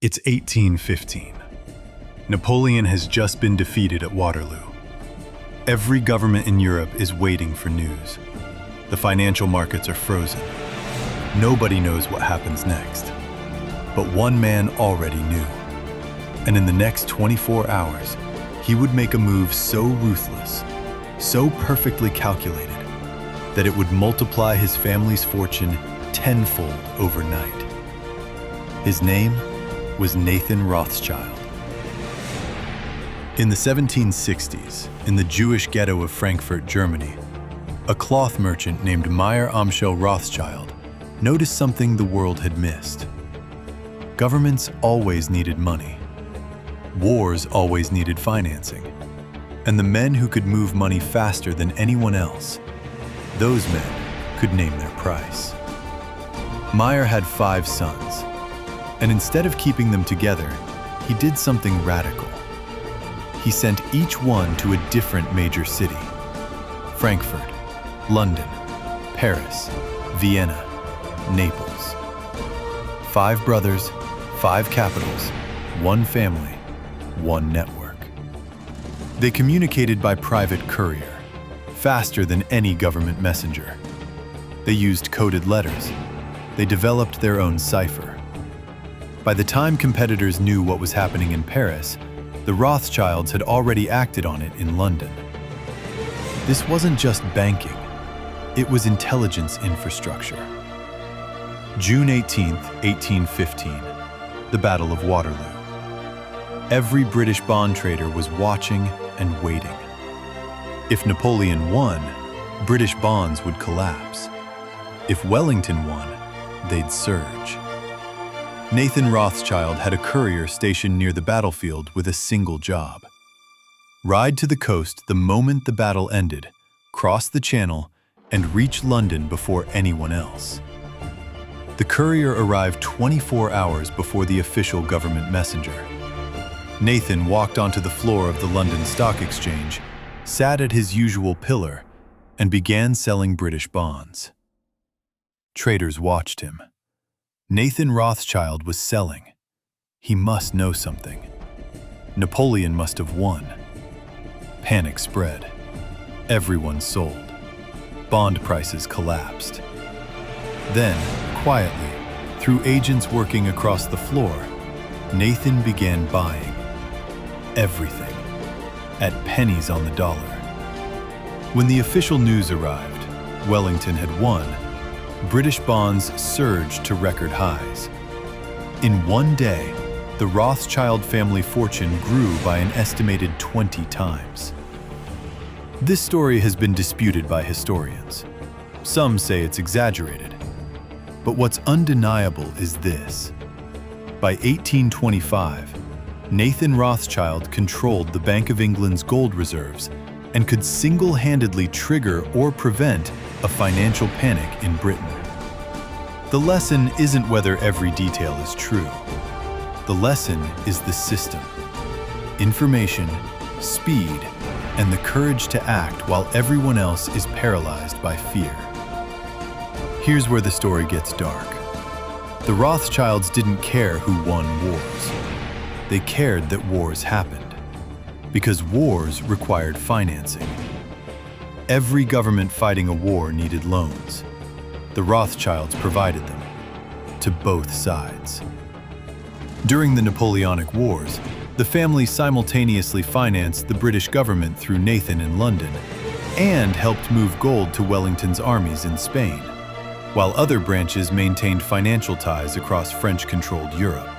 It's 1815. Napoleon has just been defeated at Waterloo. Every government in Europe is waiting for news. The financial markets are frozen. Nobody knows what happens next. But one man already knew. And in the next 24 hours, he would make a move so ruthless, so perfectly calculated, that it would multiply his family's fortune tenfold overnight. His name was Nathan Rothschild. In the 1760s, in the Jewish ghetto of Frankfurt, Germany, a cloth merchant named Meyer Amschel Rothschild noticed something the world had missed. Governments always needed money. Wars always needed financing. And the men who could move money faster than anyone else, those men could name their price. Meyer had 5 sons, and instead of keeping them together, he did something radical. He sent each one to a different major city: Frankfurt, London, Paris, Vienna, Naples. 5 brothers, 5 capitals, 1 family, 1 network. They communicated by private courier, faster than any government messenger. They used coded letters. They developed their own cipher. By the time competitors knew what was happening in Paris, the Rothschilds had already acted on it in London. This wasn't just banking, it was intelligence infrastructure. June 18, 1815, the Battle of Waterloo. Every British bond trader was watching and waiting. If Napoleon won, British bonds would collapse. If Wellington won, they'd surge. Nathan Rothschild had a courier stationed near the battlefield with a single job: ride to the coast the moment the battle ended, cross the channel, and reach London before anyone else. The courier arrived 24 hours before the official government messenger. Nathan walked onto the floor of the London Stock Exchange, sat at his usual pillar, and began selling British bonds. Traders watched him. Nathan Rothschild was selling. He must know something. Napoleon must have won. Panic spread. Everyone sold. Bond prices collapsed. Then, quietly, through agents working across the floor, Nathan began buying everything at pennies on the dollar. When the official news arrived, Wellington had won, British bonds surged to record highs. In one day, the Rothschild family fortune grew by an estimated 20 times. This story has been disputed by historians. Some say it's exaggerated. But what's undeniable is this: by 1825, Nathan Rothschild controlled the Bank of England's gold reserves and could single-handedly trigger or prevent a financial panic in Britain. The lesson isn't whether every detail is true. The lesson is the system: information, speed, and the courage to act while everyone else is paralyzed by fear. Here's where the story gets dark. The Rothschilds didn't care who won wars. They cared that wars happened, because wars required financing. Every government fighting a war needed loans. The Rothschilds provided them, to both sides. During the Napoleonic Wars, the family simultaneously financed the British government through Nathan in London and helped move gold to Wellington's armies in Spain, while other branches maintained financial ties across French-controlled Europe.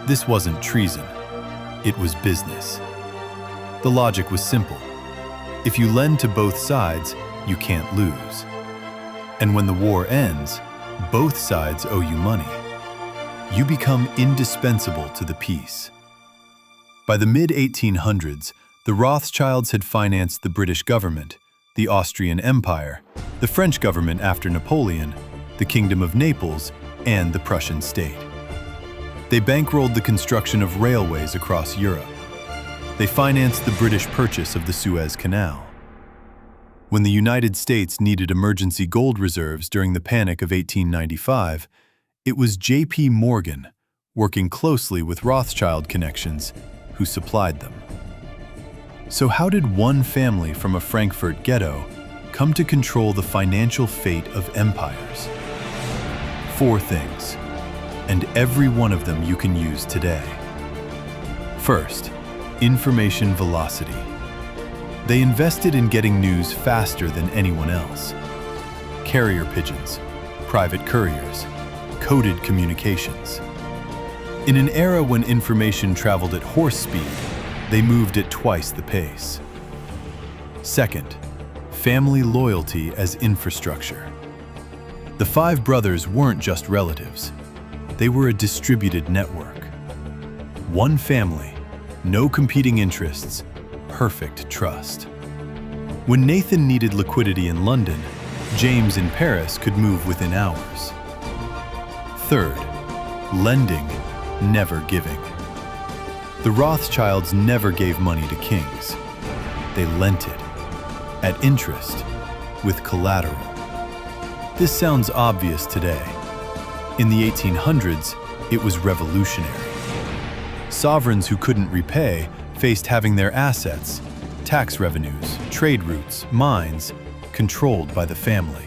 This wasn't treason, it was business. The logic was simple. If you lend to both sides, you can't lose. And when the war ends, both sides owe you money. You become indispensable to the peace. By the mid-1800s, the Rothschilds had financed the British government, the Austrian Empire, the French government after Napoleon, the Kingdom of Naples, and the Prussian state. They bankrolled the construction of railways across Europe. They financed the British purchase of the Suez Canal. When the United States needed emergency gold reserves during the Panic of 1895, it was J.P. Morgan, working closely with Rothschild connections who supplied them. So how did one family from a Frankfurt ghetto come to control the financial fate of empires? 4 things, and every one of them you can use today. First, information velocity. They invested in getting news faster than anyone else. Carrier pigeons, private couriers, coded communications. In an era when information traveled at horse speed, they moved at twice the pace. Second, family loyalty as infrastructure. The 5 brothers weren't just relatives. They were a distributed network. One family, no competing interests, perfect trust. When Nathan needed liquidity in London, James in Paris could move within hours. Third, lending, never giving. The Rothschilds never gave money to kings. They lent it, at interest, with collateral. This sounds obvious today. In the 1800s, it was revolutionary. Sovereigns who couldn't repay faced having their assets, tax revenues, trade routes, mines, controlled by the family.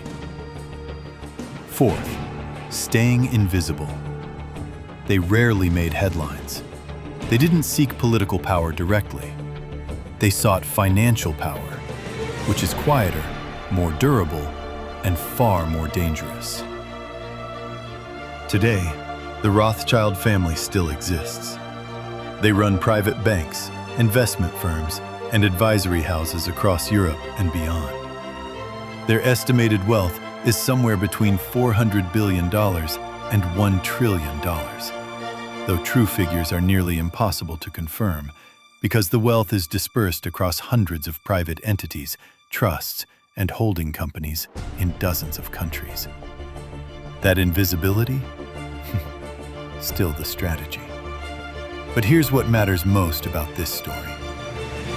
Fourth, staying invisible. They rarely made headlines. They didn't seek political power directly. They sought financial power, which is quieter, more durable, and far more dangerous. Today, the Rothschild family still exists. They run private banks, investment firms, and advisory houses across Europe and beyond. Their estimated wealth is somewhere between $400 billion and $1 trillion, though true figures are nearly impossible to confirm because the wealth is dispersed across hundreds of private entities, trusts, and holding companies in dozens of countries. That invisibility? Still the strategy. But here's what matters most about this story.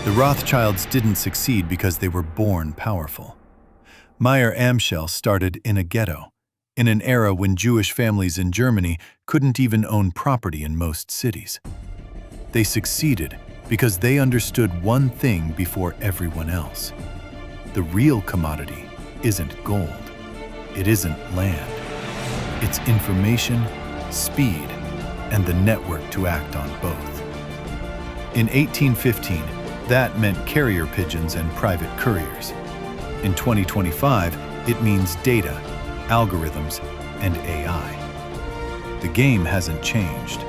The Rothschilds didn't succeed because they were born powerful. Meyer Amschel started in a ghetto, in an era when Jewish families in Germany couldn't even own property in most cities. They succeeded because they understood one thing before everyone else. The real commodity isn't gold. It isn't land. It's information, speed, and the network to act on both. In 1815, that meant carrier pigeons and private couriers. In 2025, it means data, algorithms, and AI. The game hasn't changed.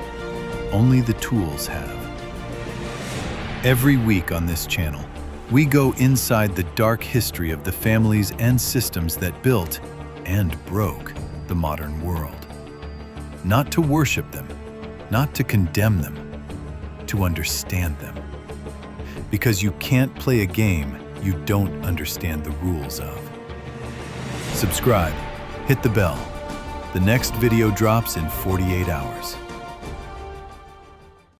Only the tools have. Every week on this channel, we go inside the dark history of the families and systems that built and broke the modern world. Not to worship them, not to condemn them, to understand them. Because you can't play a game you don't understand the rules of. Subscribe, hit the bell. The next video drops in 48 hours.